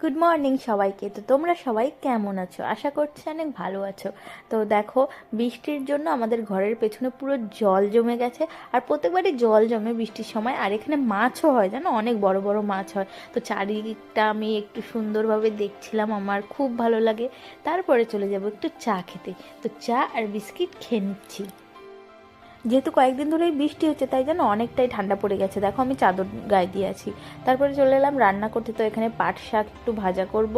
Good morning সবাইকে। তো তোমরা সবাই কেমন আছো? আশা করছি অনেক ভালো আছো। তো দেখো, বৃষ্টির জন্য আমাদের ঘরের পেছনে পুরো জল জমে গেছে। আর প্রত্যেকবারই জল জমে বৃষ্টির সময়, আর এখানে মাছও হয়, জানো, অনেক বড় বড় মাছ হয়। তো চারিদিকটা আমি একটু সুন্দরভাবে দেখছিলাম, আমার খুব ভালো লাগে। তারপরে চলে যাব একটু চা খেতে। তো চা আর বিস্কিট খেয়ে নিচ্ছি। যেহেতু কয়েকদিন ধরেই বৃষ্টি হচ্ছে, তাই জন্য অনেকটাই ঠান্ডা পড়ে গেছে। দেখো, আমি চাদর গায়ে দিয়ে আছি। তারপরে চলে এলাম রান্না করতে। তো এখানে পাট শাক একটু ভাজা করব,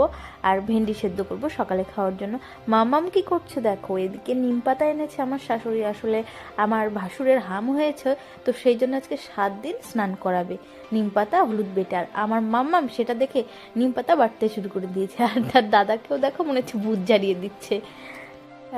আর ভেন্ডি সেদ্ধ করব সকালে খাওয়ার জন্য। মামাম কি করছে দেখো, এদিকে নিম পাতা এনেছে আমার শাশুড়ি। আসলে আমার ভাসুরের হাম হয়েছে, তো সেই জন্য আজকে 7 দিন স্নান করাবে। নিম পাতা হলুদ বেটে, আর আমার মাম্মাম সেটা দেখে নিম পাতা বাটতে শুরু করে দিয়েছে। আর তার দাদাকেও দেখো মনে হচ্ছে ভূত জ্বালিয়ে দিচ্ছে।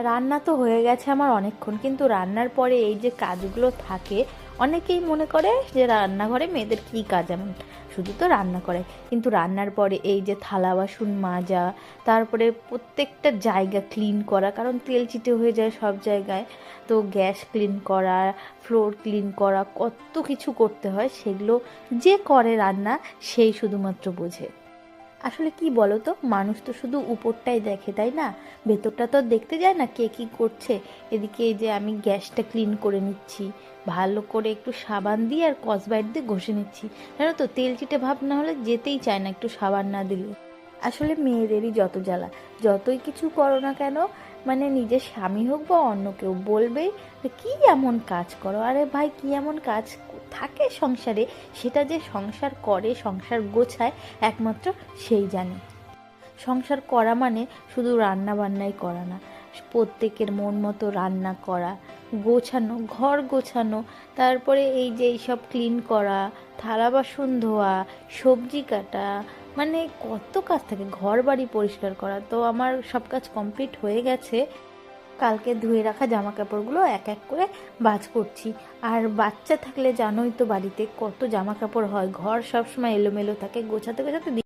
রান্না তো হয়ে গেছে আমার অনেকক্ষণ, কিন্তু রান্নার পরে এই যে কাজগুলো থাকে, অনেকেই মনে করে যে রান্নাঘরে মেয়েদের কী কাজ, এমন শুধু তো রান্না করে। কিন্তু রান্নার পরে এই যে থালা বাসন মাজা, তারপরে প্রত্যেকটা জায়গা ক্লিন করা, কারণ তেল চিটে হয়ে যায় সব জায়গায়। তো গ্যাস ক্লিন করা, ফ্লোর ক্লিন করা, কত কিছু করতে হয়, সেগুলো যে করে রান্না সেই শুধুমাত্র বোঝে। আসলে কি বলো তো, মানুষ তো শুধু উপরটাই দেখে, তাই না? ভেতরটা তো আর দেখতে যায় না কে কি করছে। এদিকে এই যে আমি গ্যাসটা ক্লিন করে নিচ্ছি, ভালো করে একটু সাবান দিয়ে আর স্কচব্রাইট দিয়ে ঘষে নিচ্ছি। জানো তো, তেল চিটে ভাব না হলে যেতেই চায় না একটু সাবান না দিলে। আসলে মেয়েদেরই যত জ্বালা, যতই কিছু করো না কেন, মানে নিজের স্বামী হোক বা অন্য কেউ বলবেই যে কী এমন কাজ করো। আরে ভাই, কী এমন কাজ থাকে সংসারে, সেটা যে সংসার করে, সংসার গোছায়, একমাত্র সেই জানে। সংসার করা মানে শুধু রান্না বান্নাই করা না, প্রত্যেকের মন মতো রান্না করা, গোছানো, ঘর গোছানো, তারপরে এই যে এইসব ক্লিন করা, থালা বাসন ধোয়া, সবজি কাটা, মানে কত কাজ থাকে, ঘর বাড়ি পরিষ্কার করা। তো আমার সব কাজ কমপ্লিট হয়ে গেছে। কালকে ধুয়ে রাখা জামা কাপড়গুলো এক এক করে ভাঁজ করছি। আর বাচ্চা থাকলে জানোই তো বাড়িতে কত জামা কাপড় হয়, ঘর সবসময় এলোমেলো থাকে, গোছাতে গোছাতে